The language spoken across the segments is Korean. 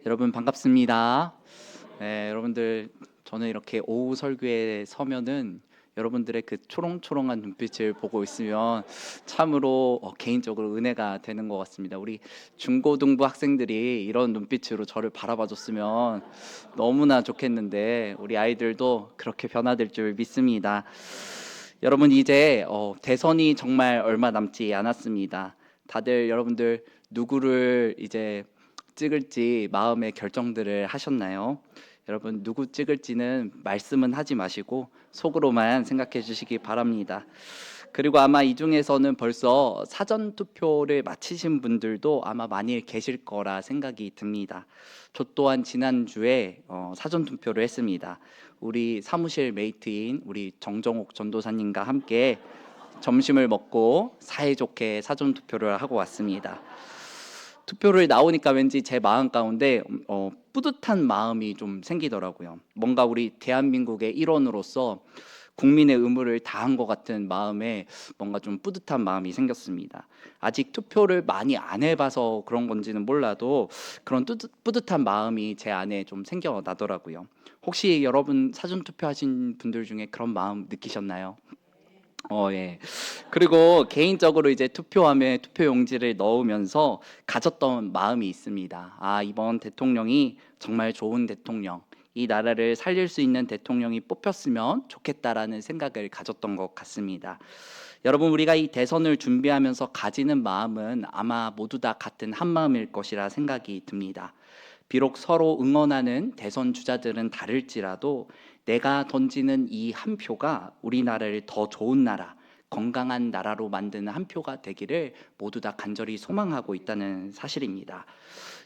여러분 반갑습니다. 네, 여러분들 저는 이렇게 오후 설교에 서면은 여러분들의 그 초롱초롱한 눈빛을 보고 있으면 참으로 개인적으로 은혜가 되는 것 같습니다. 우리 중고등부 학생들이 이런 눈빛으로 저를 바라봐줬으면 너무나 좋겠는데 우리 아이들도 그렇게 변화될 줄 믿습니다. 여러분 이제 대선이 정말 얼마 남지 않았습니다. 다들 여러분들 누구를 이제 찍을지 마음의 결정들을 하셨나요? 여러분 누구 찍을지는 말씀은 하지 마시고 속으로만 생각해 주시기 바랍니다. 그리고 아마 이 중에서는 벌써 사전 투표를 마치신 분들도 아마 많이 계실 거라 생각이 듭니다. 저 또한 지난주에 사전 투표를 했습니다. 우리 사무실 메이트인 우리 정정옥 전도사님과 함께 점심을 먹고 사이좋게 사전 투표를 하고 왔습니다. 투표를 나오니까 왠지 제 마음 가운데 뿌듯한 마음이 좀 생기더라고요. 뭔가 우리 대한민국의 일원으로서 국민의 의무를 다한 것 같은 마음에 뭔가 좀 뿌듯한 마음이 생겼습니다. 아직 투표를 많이 안 해봐서 그런 건지는 몰라도 그런 뿌듯한 마음이 제 안에 좀 생겨나더라고요. 혹시 여러분 사전 투표하신 분들 중에 그런 마음 느끼셨나요? 예. 그리고 개인적으로 이제 투표함에 투표 용지를 넣으면서 가졌던 마음이 있습니다. 아, 이번 대통령이 정말 좋은 대통령, 이 나라를 살릴 수 있는 대통령이 뽑혔으면 좋겠다라는 생각을 가졌던 것 같습니다. 여러분, 우리가 이 대선을 준비하면서 가지는 마음은 아마 모두 다 같은 한 마음일 것이라 생각이 듭니다. 비록 서로 응원하는 대선 주자들은 다를지라도 내가 던지는 이 한 표가 우리나라를 더 좋은 나라, 건강한 나라로 만드는 한 표가 되기를 모두 다 간절히 소망하고 있다는 사실입니다.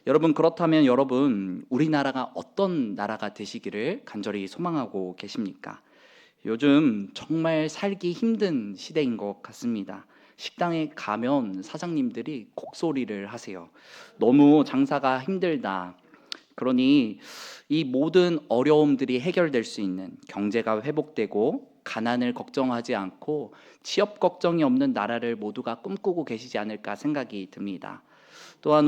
여러분, 그렇다면 여러분, 우리나라가 어떤 나라가 되시기를 간절히 소망하고 계십니까? 요즘 정말 살기 힘든 시대인 것 같습니다. 식당에 가면 사장님들이 곡소리를 하세요. 너무 장사가 힘들다. 그러니 이 모든 어려움들이 해결될 수 있는, 경제가 회복되고 가난을 걱정하지 않고 취업 걱정이 없는 나라를 모두가 꿈꾸고 계시지 않을까 생각이 듭니다. 또한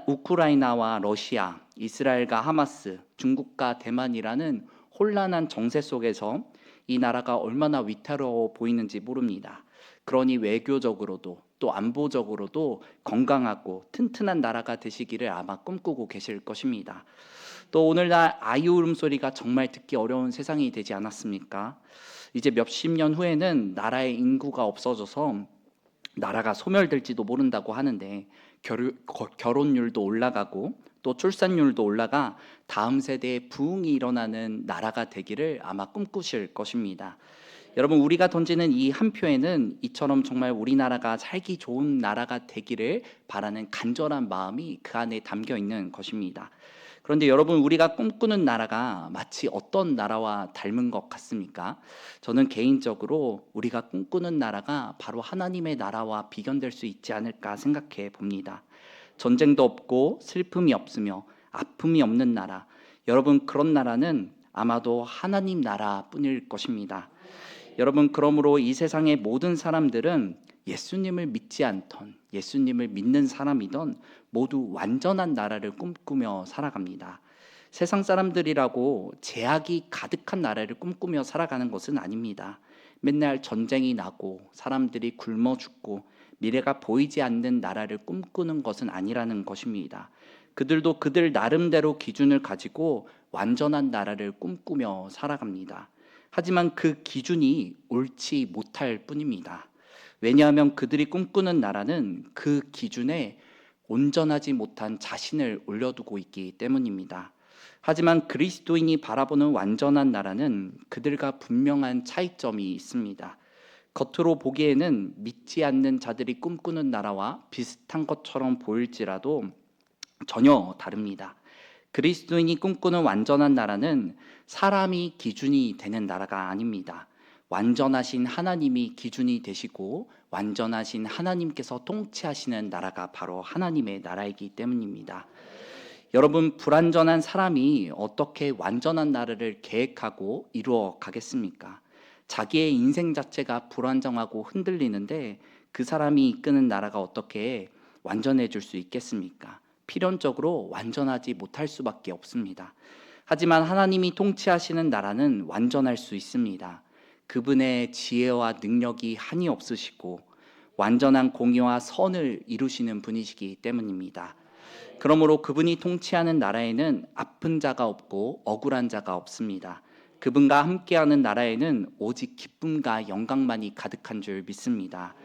우크라이나와 러시아, 이스라엘과 하마스, 중국과 대만이라는 혼란한 정세 속에서 이 나라가 얼마나 위태로워 보이는지 모릅니다. 그러니 외교적으로도 또 안보적으로도 건강하고 튼튼한 나라가 되시기를 아마 꿈꾸고 계실 것입니다. 또 오늘날 아이 울음소리가 정말 듣기 어려운 세상이 되지 않았습니까? 이제 몇십 년 후에는 나라의 인구가 없어져서 나라가 소멸될지도 모른다고 하는데 결혼율도 올라가고 또 출산율도 올라가 다음 세대에 부흥이 일어나는 나라가 되기를 아마 꿈꾸실 것입니다. 여러분, 우리가 던지는 이 한 표에는 이처럼 정말 우리나라가 살기 좋은 나라가 되기를 바라는 간절한 마음이 그 안에 담겨 있는 것입니다. 그런데 여러분, 우리가 꿈꾸는 나라가 마치 어떤 나라와 닮은 것 같습니까? 저는 개인적으로 우리가 꿈꾸는 나라가 바로 하나님의 나라와 비견될 수 있지 않을까 생각해 봅니다. 전쟁도 없고 슬픔이 없으며 아픔이 없는 나라, 여러분, 그런 나라는 아마도 하나님 나라뿐일 것입니다. 여러분, 그러므로 이 세상의 모든 사람들은 예수님을 믿지 않던, 예수님을 믿는 사람이던 모두 완전한 나라를 꿈꾸며 살아갑니다. 세상 사람들이라고 제약이 가득한 나라를 꿈꾸며 살아가는 것은 아닙니다. 맨날 전쟁이 나고 사람들이 굶어 죽고 미래가 보이지 않는 나라를 꿈꾸는 것은 아니라는 것입니다. 그들도 그들 나름대로 기준을 가지고 완전한 나라를 꿈꾸며 살아갑니다. 하지만 그 기준이 옳지 못할 뿐입니다. 왜냐하면 그들이 꿈꾸는 나라는 그 기준에 온전하지 못한 자신을 올려두고 있기 때문입니다. 하지만 그리스도인이 바라보는 완전한 나라는 그들과 분명한 차이점이 있습니다. 겉으로 보기에는 믿지 않는 자들이 꿈꾸는 나라와 비슷한 것처럼 보일지라도 전혀 다릅니다. 그리스도인이 꿈꾸는 완전한 나라는 사람이 기준이 되는 나라가 아닙니다. 완전하신 하나님이 기준이 되시고 완전하신 하나님께서 통치하시는 나라가 바로 하나님의 나라이기 때문입니다. 여러분, 불완전한 사람이 어떻게 완전한 나라를 계획하고 이루어 가겠습니까? 자기의 인생 자체가 불완전하고 흔들리는데 그 사람이 이끄는 나라가 어떻게 완전해질 수 있겠습니까? 필연적으로 완전하지 못할 수밖에 없습니다. 하지만 하나님이 통치하시는 나라는 완전할 수 있습니다. 그분의 지혜와 능력이 한이 없으시고 완전한 공의와 선을 이루시는 분이시기 때문입니다. 그러므로 그분이 통치하는 나라에는 아픈 자가 없고 억울한 자가 없습니다. 그분과 함께하는 나라에는 오직 기쁨과 영광만이 가득한 줄 믿습니다.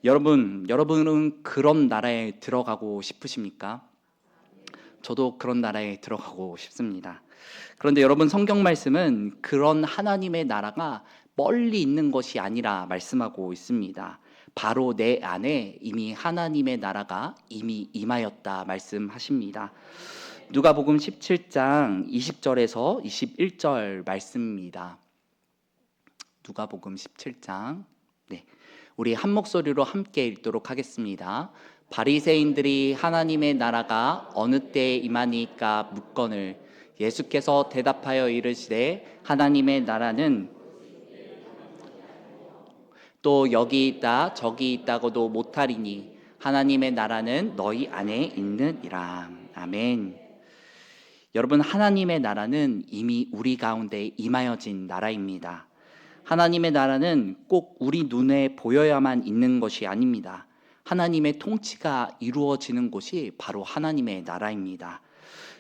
여러분은 그런 나라에 들어가고 싶으십니까? 저도 그런 나라에 들어가고 싶습니다. 그런데 여러분, 성경 말씀은 그런 하나님의 나라가 멀리 있는 것이 아니라 말씀하고 있습니다. 바로 내 안에 이미 하나님의 나라가 이미 임하였다 말씀하십니다. 누가복음 17장 20절에서 21절 말씀입니다. 누가복음 17장, 우리 한 목소리로 함께 읽도록 하겠습니다. 바리새인들이 하나님의 나라가 어느 때에 임하니까 묻거늘 예수께서 대답하여 이르시되 하나님의 나라는 또 여기 있다 저기 있다고도 못하리니 하나님의 나라는 너희 안에 있느니라. 아멘. 여러분, 하나님의 나라는 이미 우리 가운데 임하여진 나라입니다. 하나님의 나라는 꼭 우리 눈에 보여야만 있는 것이 아닙니다. 하나님의 통치가 이루어지는 곳이 바로 하나님의 나라입니다.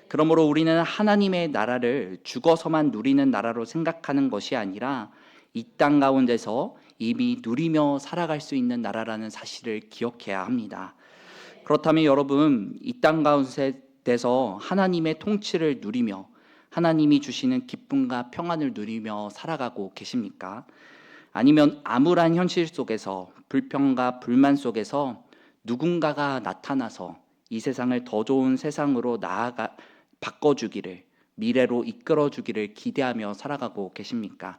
그러므로 우리는 하나님의 나라를 죽어서만 누리는 나라로 생각하는 것이 아니라 이 땅 가운데서 이미 누리며 살아갈 수 있는 나라라는 사실을 기억해야 합니다. 그렇다면 여러분, 이 땅 가운데서 하나님의 통치를 누리며 하나님이 주시는 기쁨과 평안을 누리며 살아가고 계십니까? 아니면 암울한 현실 속에서 불평과 불만 속에서 누군가가 나타나서 이 세상을 더 좋은 세상으로 바꿔주기를, 미래로 이끌어주기를 기대하며 살아가고 계십니까?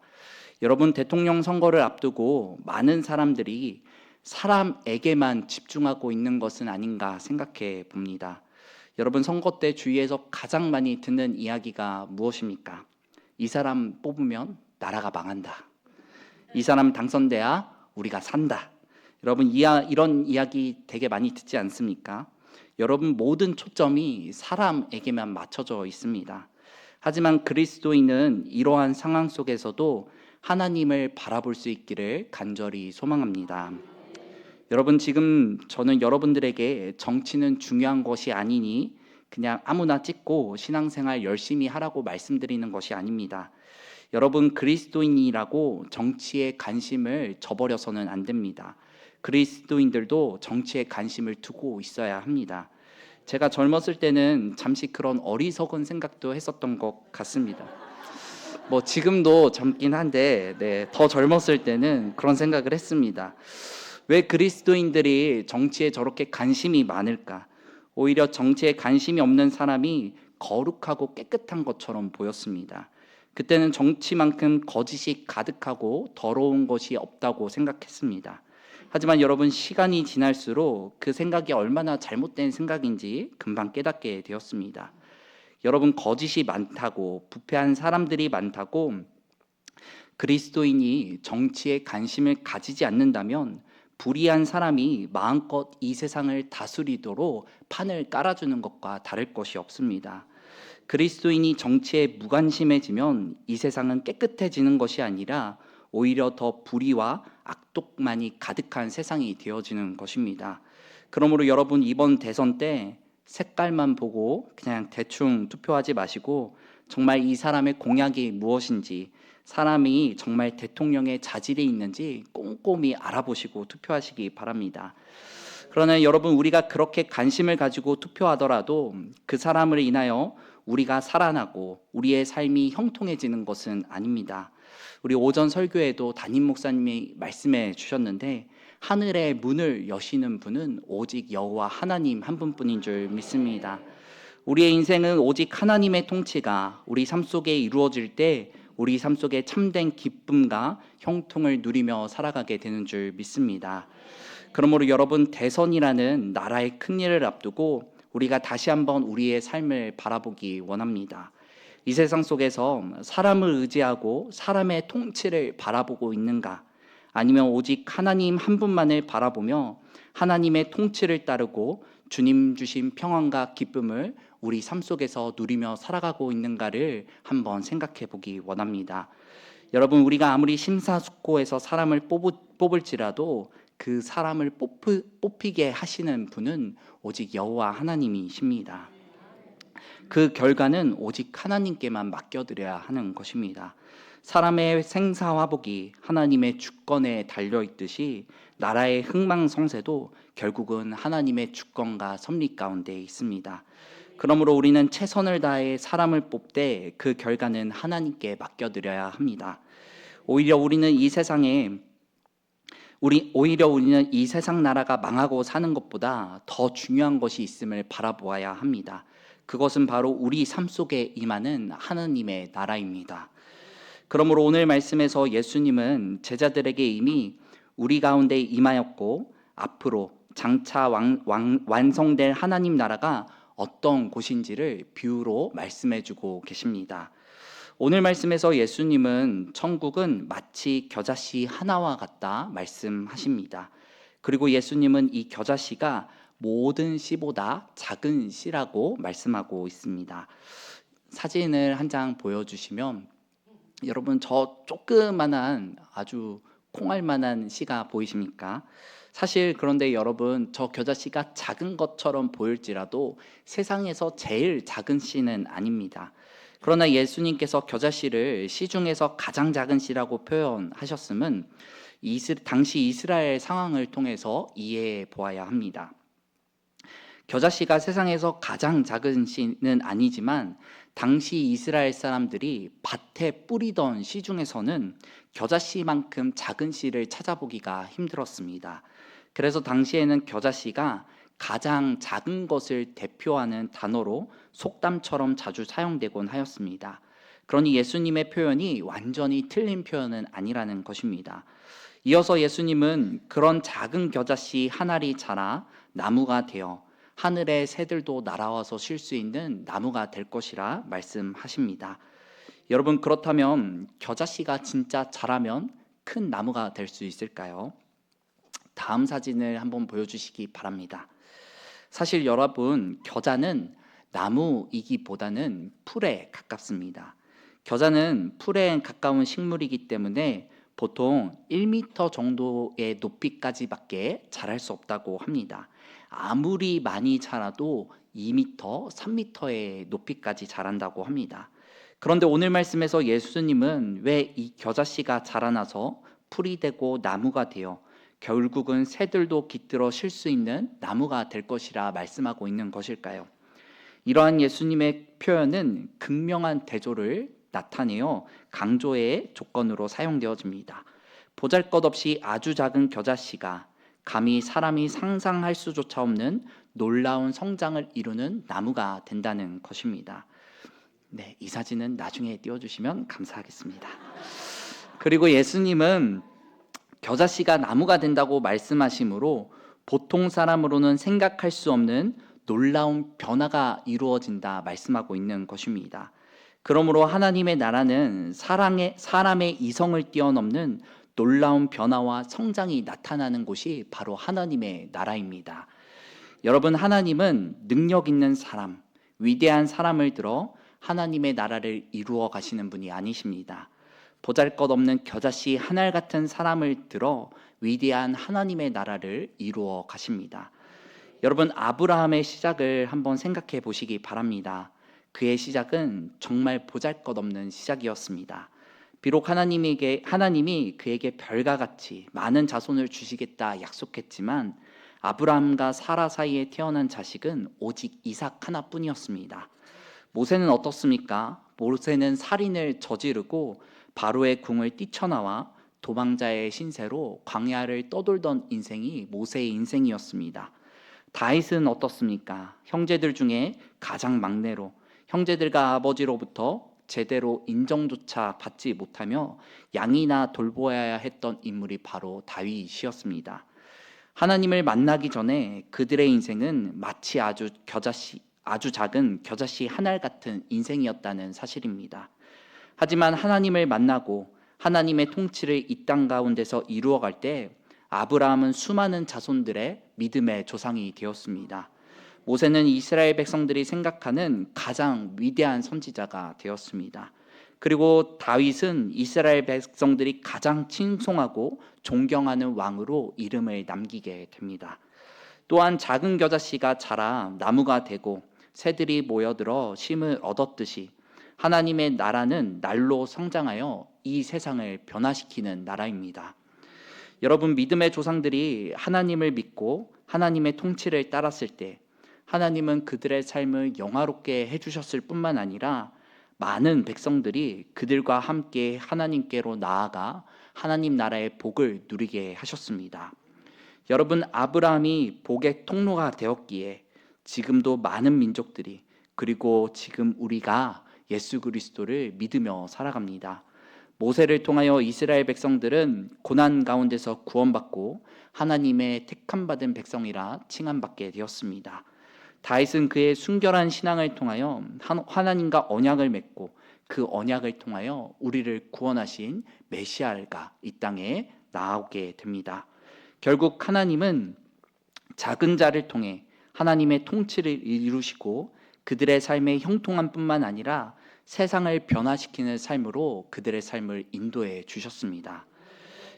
여러분, 대통령 선거를 앞두고 많은 사람들이 사람에게만 집중하고 있는 것은 아닌가 생각해 봅니다. 여러분, 선거 때 주위에서 가장 많이 듣는 이야기가 무엇입니까? 이 사람 뽑으면 나라가 망한다. 이 사람 당선돼야 우리가 산다. 여러분, 이런 이야기 되게 많이 듣지 않습니까? 여러분, 모든 초점이 사람에게만 맞춰져 있습니다. 하지만 그리스도인은 이러한 상황 속에서도 하나님을 바라볼 수 있기를 간절히 소망합니다. 여러분, 지금 저는 여러분들에게 정치는 중요한 것이 아니니 그냥 아무나 찍고 신앙생활 열심히 하라고 말씀드리는 것이 아닙니다. 여러분, 그리스도인이라고 정치에 관심을 저버려서는 안 됩니다. 그리스도인들도 정치에 관심을 두고 있어야 합니다. 제가 젊었을 때는 잠시 그런 어리석은 생각도 했었던 것 같습니다. 지금도 젊긴 한데 더 젊었을 때는 그런 생각을 했습니다. 왜 그리스도인들이 정치에 저렇게 관심이 많을까? 오히려 정치에 관심이 없는 사람이 거룩하고 깨끗한 것처럼 보였습니다. 그때는 정치만큼 거짓이 가득하고 더러운 것이 없다고 생각했습니다. 하지만 여러분, 시간이 지날수록 그 생각이 얼마나 잘못된 생각인지 금방 깨닫게 되었습니다. 여러분, 거짓이 많다고, 부패한 사람들이 많다고 그리스도인이 정치에 관심을 가지지 않는다면 불의한 사람이 마음껏 이 세상을 다스리도록 판을 깔아주는 것과 다를 것이 없습니다. 그리스도인이 정치에 무관심해지면 이 세상은 깨끗해지는 것이 아니라 오히려 더 불의와 악독만이 가득한 세상이 되어지는 것입니다. 그러므로 여러분, 이번 대선 때 색깔만 보고 그냥 대충 투표하지 마시고 정말 이 사람의 공약이 무엇인지, 사람이 정말 대통령의 자질이 있는지 꼼꼼히 알아보시고 투표하시기 바랍니다. 그러나 여러분, 우리가 그렇게 관심을 가지고 투표하더라도 그 사람을 인하여 우리가 살아나고 우리의 삶이 형통해지는 것은 아닙니다. 우리 오전 설교에도 담임 목사님이 말씀해 주셨는데 하늘의 문을 여시는 분은 오직 여호와 하나님 한 분뿐인 줄 믿습니다. 우리의 인생은 오직 하나님의 통치가 우리 삶 속에 이루어질 때 우리 삶 속에 참된 기쁨과 형통을 누리며 살아가게 되는 줄 믿습니다. 그러므로 여러분, 대선이라는 나라의 큰 일을 앞두고 우리가 다시 한번 우리의 삶을 바라보기 원합니다. 이 세상 속에서 사람을 의지하고 사람의 통치를 바라보고 있는가? 아니면 오직 하나님 한 분만을 바라보며 하나님의 통치를 따르고 주님 주신 평안과 기쁨을 우리 삶 속에서 누리며 살아가고 있는가를 한번 생각해 보기 원합니다. 여러분, 우리가 아무리 심사숙고해서 사람을 뽑을지라도 그 사람을 뽑히게 하시는 분은 오직 여호와 하나님이십니다. 그 결과는 오직 하나님께만 맡겨드려야 하는 것입니다. 사람의 생사화복이 하나님의 주권에 달려있듯이 나라의 흥망성쇠도 결국은 하나님의 주권과 섭리 가운데 있습니다. 그러므로 우리는 최선을 다해 사람을 뽑되 그 결과는 하나님께 맡겨드려야 합니다. 오히려 우리는 이 세상 나라가 망하고 사는 것보다 더 중요한 것이 있음을 바라보아야 합니다. 그것은 바로 우리 삶 속에 임하는 하나님의 나라입니다. 그러므로 오늘 말씀에서 예수님은 제자들에게 이미 우리 가운데 임하였고 앞으로 장차 완성될 하나님 나라가 어떤 곳인지를 비유로 말씀해주고 계십니다. 오늘 말씀에서 예수님은 천국은 마치 겨자씨 하나와 같다 말씀하십니다. 그리고 예수님은 이 겨자씨가 모든 씨보다 작은 씨라고 말씀하고 있습니다. 사진을 한 장 보여주시면 여러분, 저 조그만한 아주 콩알만한 씨가 보이십니까? 사실 그런데 여러분, 저 겨자씨가 작은 것처럼 보일지라도 세상에서 제일 작은 씨는 아닙니다. 그러나 예수님께서 겨자씨를 씨 중에서 가장 작은 씨라고 표현하셨음은 당시 이스라엘 상황을 통해서 이해해 보아야 합니다. 겨자씨가 세상에서 가장 작은 씨는 아니지만 당시 이스라엘 사람들이 밭에 뿌리던 씨 중에서는 겨자씨만큼 작은 씨를 찾아보기가 힘들었습니다. 그래서 당시에는 겨자씨가 가장 작은 것을 대표하는 단어로 속담처럼 자주 사용되곤 하였습니다. 그러니 예수님의 표현이 완전히 틀린 표현은 아니라는 것입니다. 이어서 예수님은 그런 작은 겨자씨 한 알이 자라 나무가 되어 하늘의 새들도 날아와서 쉴 수 있는 나무가 될 것이라 말씀하십니다. 여러분, 그렇다면 겨자씨가 진짜 자라면 큰 나무가 될 수 있을까요? 다음 사진을 한번 보여주시기 바랍니다. 사실 여러분, 겨자는 나무이기보다는 풀에 가깝습니다. 겨자는 풀에 가까운 식물이기 때문에 보통 1m 정도의 높이까지밖에 자랄 수 없다고 합니다. 아무리 많이 자라도 2m, 3m의 높이까지 자란다고 합니다. 그런데 오늘 말씀에서 예수님은 왜 이 겨자씨가 자라나서 풀이 되고 나무가 되어 결국은 새들도 깃들어 쉴 수 있는 나무가 될 것이라 말씀하고 있는 것일까요? 이러한 예수님의 표현은 극명한 대조를 나타내어 강조의 조건으로 사용되어집니다. 보잘것없이 아주 작은 겨자씨가 감히 사람이 상상할 수조차 없는 놀라운 성장을 이루는 나무가 된다는 것입니다. 네, 이 사진은 나중에 띄워주시면 감사하겠습니다. 그리고 예수님은 겨자씨가 나무가 된다고 말씀하시므로 보통 사람으로는 생각할 수 없는 놀라운 변화가 이루어진다 말씀하고 있는 것입니다. 그러므로 하나님의 나라는 사람의 이성을 뛰어넘는 놀라운 변화와 성장이 나타나는 곳이 바로 하나님의 나라입니다. 여러분, 하나님은 능력 있는 사람, 위대한 사람을 들어 하나님의 나라를 이루어 가시는 분이 아니십니다. 보잘것없는 겨자씨 한 알 같은 사람을 들어 위대한 하나님의 나라를 이루어 가십니다. 여러분, 아브라함의 시작을 한번 생각해 보시기 바랍니다. 그의 시작은 정말 보잘것없는 시작이었습니다. 비록 하나님이 그에게 별과 같이 많은 자손을 주시겠다 약속했지만 아브라함과 사라 사이에 태어난 자식은 오직 이삭 하나뿐이었습니다. 모세는 어떻습니까? 모세는 살인을 저지르고 바로의 궁을 뛰쳐나와 도망자의 신세로 광야를 떠돌던 인생이 모세의 인생이었습니다. 다윗은 어떻습니까? 형제들 중에 가장 막내로 형제들과 아버지로부터 제대로 인정조차 받지 못하며 양이나 돌보아야 했던 인물이 바로 다윗이었습니다. 하나님을 만나기 전에 그들의 인생은 마치 아주 작은 겨자씨 한 알 같은 인생이었다는 사실입니다. 하지만 하나님을 만나고 하나님의 통치를 이 땅 가운데서 이루어갈 때 아브라함은 수많은 자손들의 믿음의 조상이 되었습니다. 모세는 이스라엘 백성들이 생각하는 가장 위대한 선지자가 되었습니다. 그리고 다윗은 이스라엘 백성들이 가장 칭송하고 존경하는 왕으로 이름을 남기게 됩니다. 또한 작은 겨자씨가 자라 나무가 되고 새들이 모여들어 쉼을 얻었듯이 하나님의 나라는 날로 성장하여 이 세상을 변화시키는 나라입니다. 여러분, 믿음의 조상들이 하나님을 믿고 하나님의 통치를 따랐을 때 하나님은 그들의 삶을 영화롭게 해주셨을 뿐만 아니라 많은 백성들이 그들과 함께 하나님께로 나아가 하나님 나라의 복을 누리게 하셨습니다. 여러분, 아브라함이 복의 통로가 되었기에 지금도 많은 민족들이, 그리고 지금 우리가 예수 그리스도를 믿으며 살아갑니다. 모세를 통하여 이스라엘 백성들은 고난 가운데서 구원받고 하나님의 택함받은 백성이라 칭함받게 되었습니다. 다윗은 그의 순결한 신앙을 통하여 하나님과 언약을 맺고 그 언약을 통하여 우리를 구원하신 메시아가 이 땅에 나오게 됩니다. 결국 하나님은 작은 자를 통해 하나님의 통치를 이루시고 그들의 삶의 형통함 뿐만 아니라 세상을 변화시키는 삶으로 그들의 삶을 인도해 주셨습니다.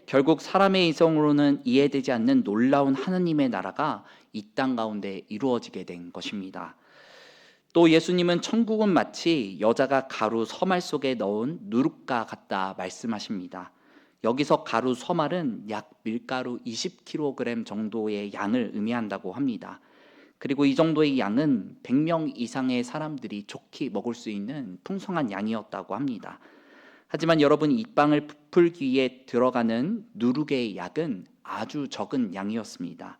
결국 사람의 이성으로는 이해되지 않는 놀라운 하나님의 나라가 이 땅 가운데 이루어지게 된 것입니다. 또 예수님은 천국은 마치 여자가 가루 서말 속에 넣은 누룩과 같다 말씀하십니다. 여기서 가루 서말은 약 밀가루 20kg 정도의 양을 의미한다고 합니다. 그리고 이 정도의 양은 100명 이상의 사람들이 좋게 먹을 수 있는 풍성한 양이었다고 합니다. 하지만 여러분, 이 빵을 부풀기 위해 들어가는 누룩의 양은 아주 적은 양이었습니다.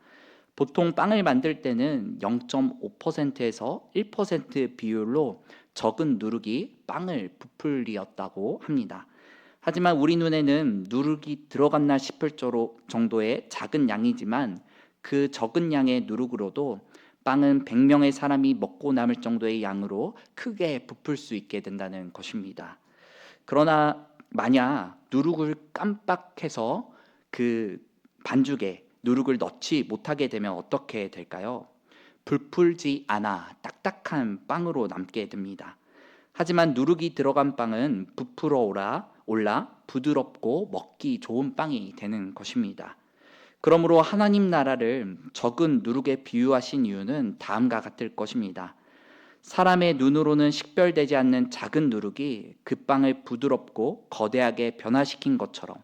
보통 빵을 만들 때는 0.5%에서 1% 비율로 적은 누룩이 빵을 부풀리었다고 합니다. 하지만 우리 눈에는 누룩이 들어갔나 싶을 정도의 작은 양이지만 그 적은 양의 누룩으로도 빵은 100명의 사람이 먹고 남을 정도의 양으로 크게 부풀 수 있게 된다는 것입니다. 그러나 만약 누룩을 깜빡해서 그 반죽에 누룩을 넣지 못하게 되면 어떻게 될까요? 부풀지 않아 딱딱한 빵으로 남게 됩니다. 하지만 누룩이 들어간 빵은 부풀어 올라 부드럽고 먹기 좋은 빵이 되는 것입니다. 그러므로 하나님 나라를 적은 누룩에 비유하신 이유는 다음과 같을 것입니다. 사람의 눈으로는 식별되지 않는 작은 누룩이 그 빵을 부드럽고 거대하게 변화시킨 것처럼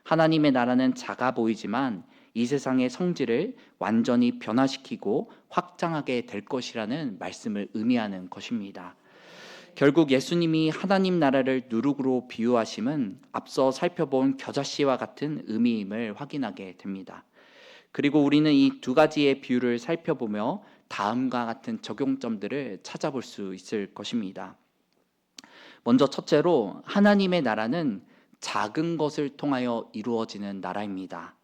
하나님의 나라는 작아 보이지만 이 세상의 성질을 완전히 변화시키고 확장하게 될 것이라는 말씀을 의미하는 것입니다. 결국 예수님이 하나님 나라를 누룩으로 비유하심은 앞서 살펴본 겨자씨와 같은 의미임을 확인하게 됩니다. 그리고 우리는 이 두 가지의 비유를 살펴보며 다음과 같은 적용점들을 찾아볼 수 있을 것입니다. 먼저 첫째로, 하나님의 나라는 작은 것을 통하여 이루어지는 나라입니다.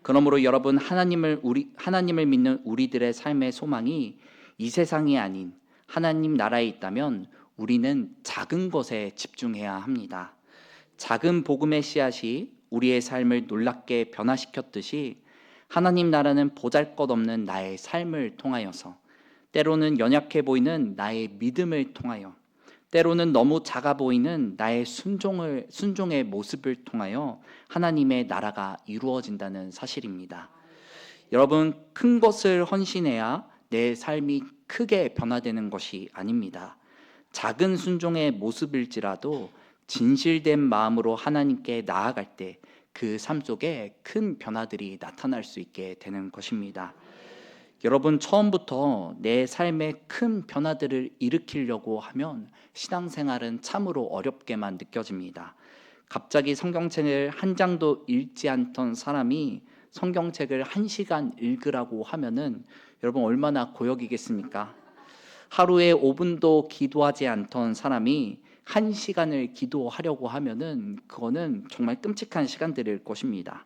그러므로 여러분, 하나님을 믿는 우리들의 삶의 소망이 이 세상이 아닌 하나님 나라에 있다면 우리는 작은 것에 집중해야 합니다. 작은 복음의 씨앗이 우리의 삶을 놀랍게 변화시켰듯이 하나님 나라는 보잘것없는 나의 삶을 통하여서, 때로는 연약해 보이는 나의 믿음을 통하여, 때로는 너무 작아 보이는 나의 순종의 모습을 통하여 하나님의 나라가 이루어진다는 사실입니다. 여러분, 큰 것을 헌신해야 내 삶이 크게 변화되는 것이 아닙니다. 작은 순종의 모습일지라도 진실된 마음으로 하나님께 나아갈 때 그 삶 속에 큰 변화들이 나타날 수 있게 되는 것입니다. 여러분, 처음부터 내 삶에 큰 변화들을 일으키려고 하면 신앙생활은 참으로 어렵게만 느껴집니다. 갑자기 성경책을 한 장도 읽지 않던 사람이 성경책을 1시간 읽으라고 하면은 여러분, 얼마나 고역이겠습니까? 하루에 5분도 기도하지 않던 사람이 1시간을 기도하려고 하면은 그거는 정말 끔찍한 시간들일 것입니다.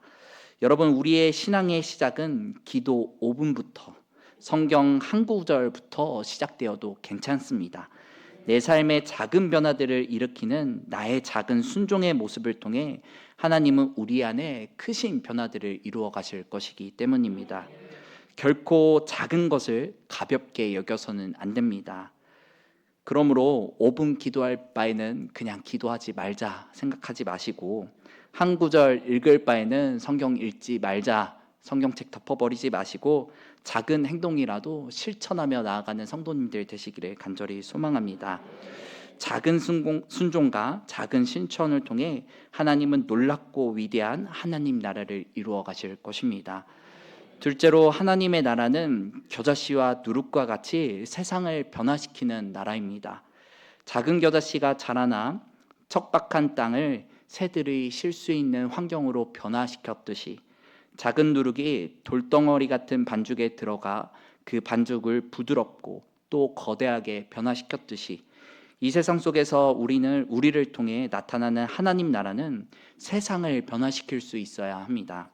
여러분, 우리의 신앙의 시작은 기도 5분부터, 성경 한 구절부터 시작되어도 괜찮습니다. 내 삶의 작은 변화들을 일으키는 나의 작은 순종의 모습을 통해 하나님은 우리 안에 크신 변화들을 이루어 가실 것이기 때문입니다. 결코 작은 것을 가볍게 여겨서는 안 됩니다. 그러므로 5분 기도할 바에는 그냥 기도하지 말자 생각하지 마시고, 한 구절 읽을 바에는 성경 읽지 말자, 성경책 덮어버리지 마시고 작은 행동이라도 실천하며 나아가는 성도님들 되시기를 간절히 소망합니다. 작은 순종과 작은 실천을 통해 하나님은 놀랍고 위대한 하나님 나라를 이루어 가실 것입니다. 둘째로, 하나님의 나라는 겨자씨와 누룩과 같이 세상을 변화시키는 나라입니다. 작은 겨자씨가 자라나 척박한 땅을 새들이 쉴 수 있는 환경으로 변화시켰듯이, 작은 누룩이 돌덩어리 같은 반죽에 들어가 그 반죽을 부드럽고 또 거대하게 변화시켰듯이, 이 세상 속에서 우리를 통해 나타나는 하나님 나라는 세상을 변화시킬 수 있어야 합니다.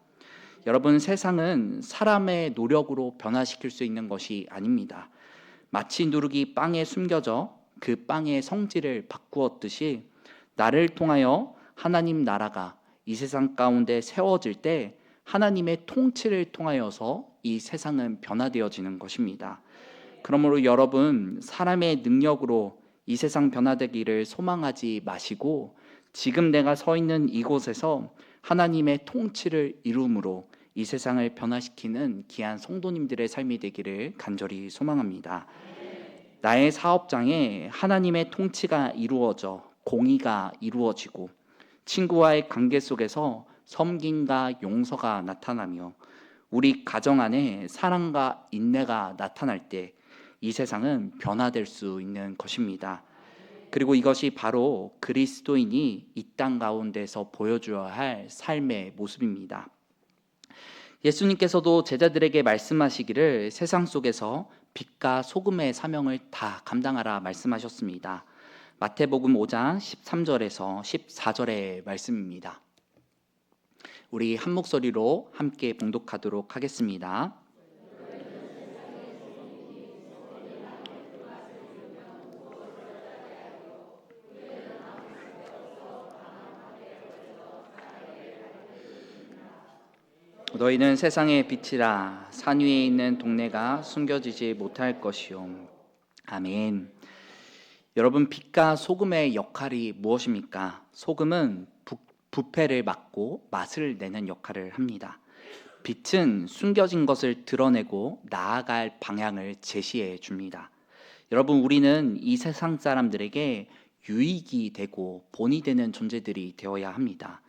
여러분, 세상은 사람의 노력으로 변화시킬 수 있는 것이 아닙니다. 마치 누룩이 빵에 숨겨져 그 빵의 성질을 바꾸었듯이, 나를 통하여 하나님 나라가 이 세상 가운데 세워질 때 하나님의 통치를 통하여서 이 세상은 변화되어지는 것입니다. 그러므로 여러분, 사람의 능력으로 이 세상 변화되기를 소망하지 마시고, 지금 내가 서 있는 이곳에서 하나님의 통치를 이룸으로 이 세상을 변화시키는 귀한 성도님들의 삶이 되기를 간절히 소망합니다. 나의 사업장에 하나님의 통치가 이루어져 공의가 이루어지고, 친구와의 관계 속에서 섬김과 용서가 나타나며, 우리 가정 안에 사랑과 인내가 나타날 때 이 세상은 변화될 수 있는 것입니다. 그리고 이것이 바로 그리스도인이 이 땅 가운데서 보여줘야 할 삶의 모습입니다. 예수님께서도 제자들에게 말씀하시기를 세상 속에서 빛과 소금의 사명을 다 감당하라 말씀하셨습니다. 마태복음 5장 13절에서 14절의 말씀입니다. 우리 한 목소리로 함께 봉독하도록 하겠습니다. 너희는 세상의 빛이라. 산 위에 있는 동네가 숨겨지지 못할 것이요. 아멘. 여러분, 빛과 소금의 역할이 무엇입니까? 소금은 부패를 막고 맛을 내는 역할을 합니다. 빛은 숨겨진 것을 드러내고 나아갈 방향을 제시해 줍니다. 여러분, 우리는 이 세상 사람들에게 유익이 되고 본이 되는 존재들이 되어야 합니다.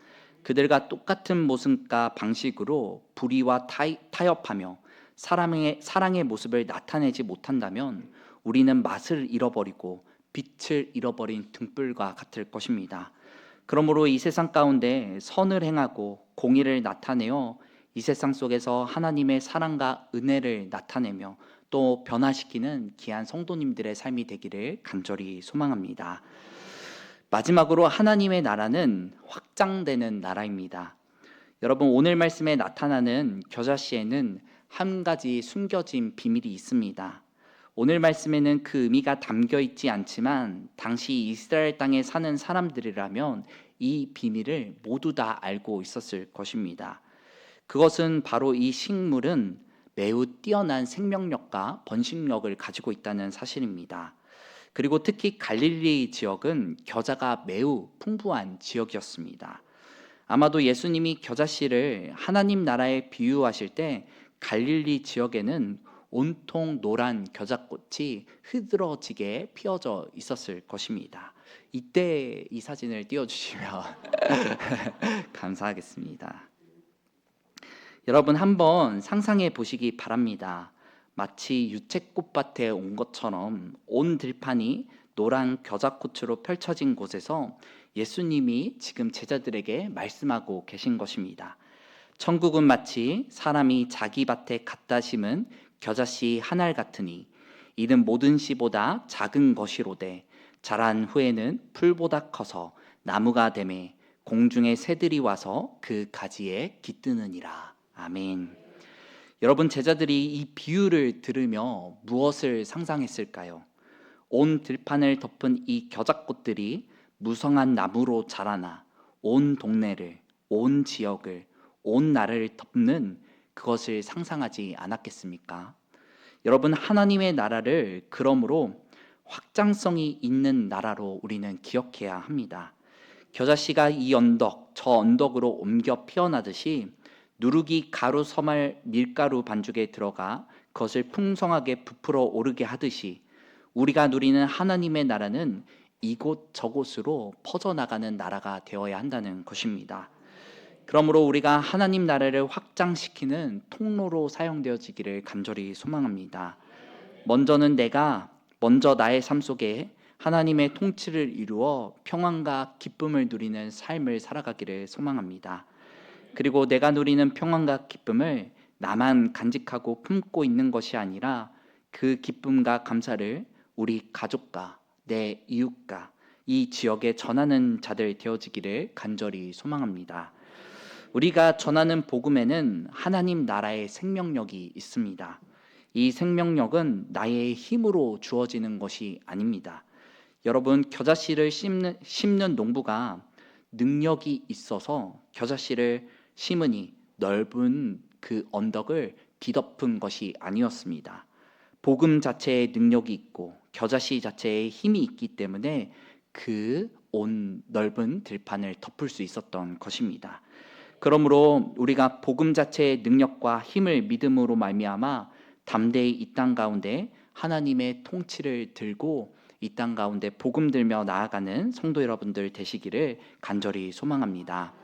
그들과 똑같은 모습과 방식으로 불의와 타협하며 사랑의 모습을 나타내지 못한다면 우리는 맛을 잃어버리고 빛을 잃어버린 등불과 같을 것입니다. 그러므로 이 세상 가운데 선을 행하고 공의를 나타내어 이 세상 속에서 하나님의 사랑과 은혜를 나타내며 또 변화시키는 귀한 성도님들의 삶이 되기를 간절히 소망합니다. 마지막으로, 하나님의 나라는 확장되는 나라입니다. 여러분, 오늘 말씀에 나타나는 겨자씨에는 한 가지 숨겨진 비밀이 있습니다. 오늘 말씀에는 그 의미가 담겨 있지 않지만 당시 이스라엘 땅에 사는 사람들이라면 이 비밀을 모두 다 알고 있었을 것입니다. 그것은 바로 이 식물은 매우 뛰어난 생명력과 번식력을 가지고 있다는 사실입니다. 그리고 특히 갈릴리 지역은 겨자가 매우 풍부한 지역이었습니다. 아마도 예수님이 겨자씨를 하나님 나라에 비유하실 때 갈릴리 지역에는 온통 노란 겨자꽃이 흐드러지게 피어져 있었을 것입니다. 이때 이 사진을 띄워주시면 감사하겠습니다. 여러분, 한번 상상해 보시기 바랍니다. 마치 유채꽃밭에 온 것처럼 온 들판이 노란 겨자꽃으로 펼쳐진 곳에서 예수님이 지금 제자들에게 말씀하고 계신 것입니다. 천국은 마치 사람이 자기 밭에 갖다 심은 겨자씨 한 알 같으니, 이는 모든 씨보다 작은 것이로되 자란 후에는 풀보다 커서 나무가 되매 공중의 새들이 와서 그 가지에 깃드느니라. 아멘. 여러분, 제자들이 이 비유를 들으며 무엇을 상상했을까요? 온 들판을 덮은 이 겨자꽃들이 무성한 나무로 자라나 온 동네를, 온 지역을, 온 나라를 덮는 그것을 상상하지 않았겠습니까? 여러분, 하나님의 나라를 그러므로 확장성이 있는 나라로 우리는 기억해야 합니다. 겨자씨가 이 언덕 저 언덕으로 옮겨 피어나듯이 누룩이 가루 서말 밀가루 반죽에 들어가 그것을 풍성하게 부풀어 오르게 하듯이 우리가 누리는 하나님의 나라는 이곳 저곳으로 퍼져나가는 나라가 되어야 한다는 것입니다. 그러므로 우리가 하나님 나라를 확장시키는 통로로 사용되어지기를 간절히 소망합니다. 먼저 나의 삶 속에 하나님의 통치를 이루어 평안과 기쁨을 누리는 삶을 살아가기를 소망합니다. 그리고 내가 누리는 평안과 기쁨을 나만 간직하고 품고 있는 것이 아니라 그 기쁨과 감사를 우리 가족과 내 이웃과 이 지역에 전하는 자들 되어지기를 간절히 소망합니다. 우리가 전하는 복음에는 하나님 나라의 생명력이 있습니다. 이 생명력은 나의 힘으로 주어지는 것이 아닙니다. 여러분, 겨자씨를 심는 농부가 능력이 있어서 겨자씨를 심으니 넓은 그 언덕을 뒤덮은 것이 아니었습니다. 복음 자체에 능력이 있고 겨자씨 자체에 힘이 있기 때문에 그 온 넓은 들판을 덮을 수 있었던 것입니다. 그러므로 우리가 복음 자체의 능력과 힘을 믿음으로 말미암아 담대히 이 땅 가운데 하나님의 통치를 들고 이 땅 가운데 복음 들며 나아가는 성도 여러분들 되시기를 간절히 소망합니다.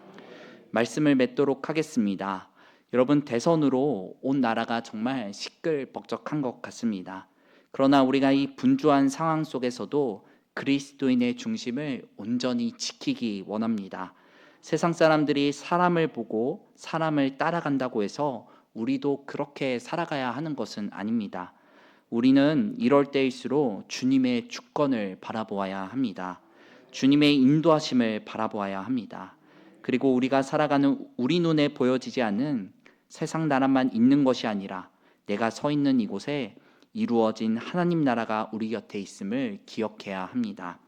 말씀을 맺도록 하겠습니다. 여러분, 대선으로 온 나라가 정말 시끌벅적한 것 같습니다. 그러나 우리가 이 분주한 상황 속에서도 그리스도인의 중심을 온전히 지키기 원합니다. 세상 사람들이 사람을 보고 사람을 따라간다고 해서 우리도 그렇게 살아가야 하는 것은 아닙니다. 우리는 이럴 때일수록 주님의 주권을 바라보아야 합니다. 주님의 인도하심을 바라보아야 합니다. 그리고 우리가 살아가는 우리 눈에 보여지지 않는 세상 나라만 있는 것이 아니라 내가 서 있는 이곳에 이루어진 하나님 나라가 우리 곁에 있음을 기억해야 합니다.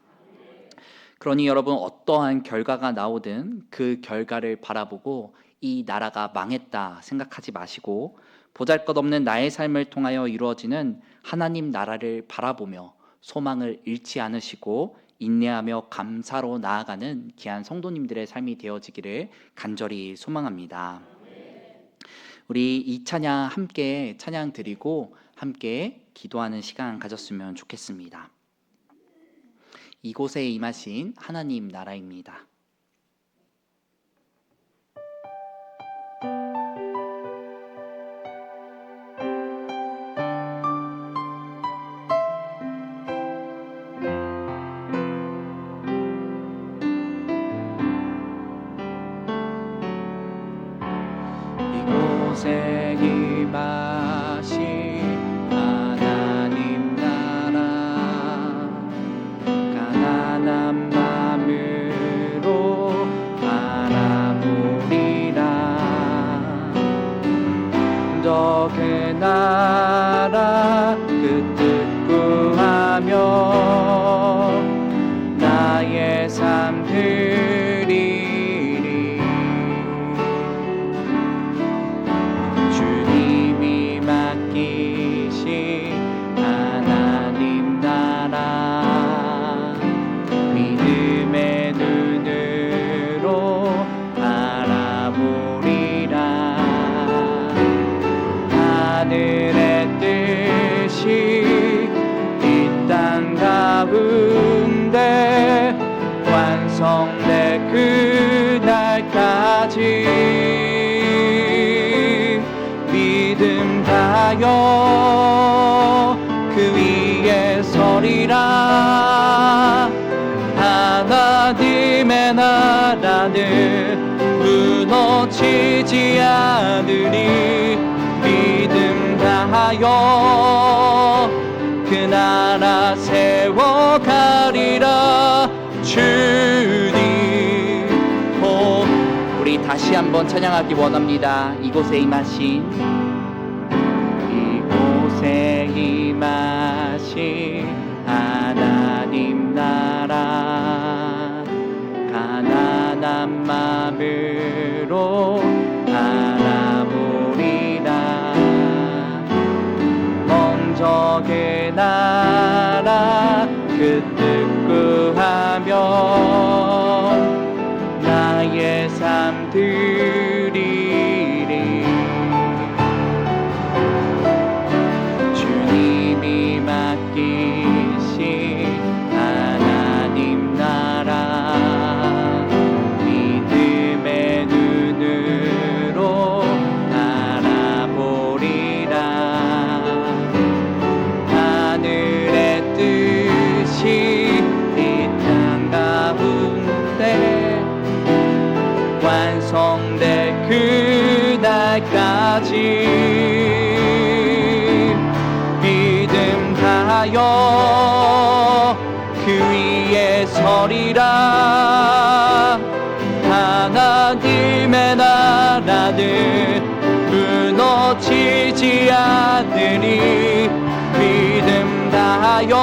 그러니 여러분, 어떠한 결과가 나오든 그 결과를 바라보고 이 나라가 망했다 생각하지 마시고 보잘것없는 나의 삶을 통하여 이루어지는 하나님 나라를 바라보며 소망을 잃지 않으시고 인내하며 감사로 나아가는 귀한 성도님들의 삶이 되어지기를 간절히 소망합니다. 우리 이 찬양 함께 찬양 드리고 함께 기도하는 시간 가졌으면 좋겠습니다. 이곳에 임하신 하나님 나라입니다. 이곳에 임하신 하나님 나라 가난한 마음으로 바라보리라. 저 그 나라 그 뜻 구하며 나의 삶 드리리. 주님이 맡기신 하나님 나라 믿음의 눈으로 바라보리라. 하늘의 뜻이 이 땅 가운데 완성될 그날까지 믿음 다여 그 위에 서리라. 하나님의 나라는 무너지지 않으리. 믿음 다하여 그 나라 세워가리라. 주님. 우리 다시 한번 찬양하기 원합니다. 이곳에 임하신 하나님 나라 가난한 마음으로 바라보리라. 그 뜻구하며 나의 삶 드리리. 주님이 맡기신 하나님 나라 믿음의 눈으로 바라보리라. 하늘의 뜻이 이 땅 가운데 완성될 그날까지 믿음 다하여 그 위에 서리라. 하나님의 나라는 무너지지 않으니 믿음 다하여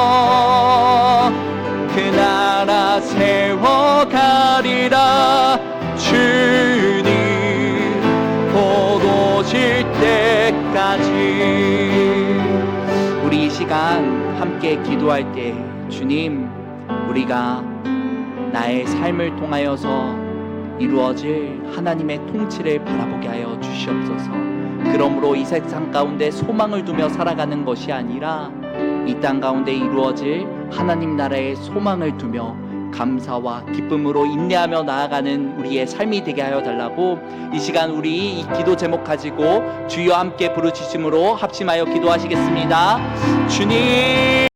그 나라 세워가리라. 주님 곧 오실 때까지. 우리 이 시간 함께 기도할 때 주님, 우리가 나의 삶을 통하여서 이루어질 하나님의 통치를 바라보게 하여 주시옵소서. 그러므로 이 세상 가운데 소망을 두며 살아가는 것이 아니라 이 땅 가운데 이루어질 하나님 나라의 소망을 두며 감사와 기쁨으로 인내하며 나아가는 우리의 삶이 되게 하여 달라고 이 시간 우리 이 기도 제목 가지고 주여 함께 부르짖음으로 합심하여 기도하시겠습니다. 주님.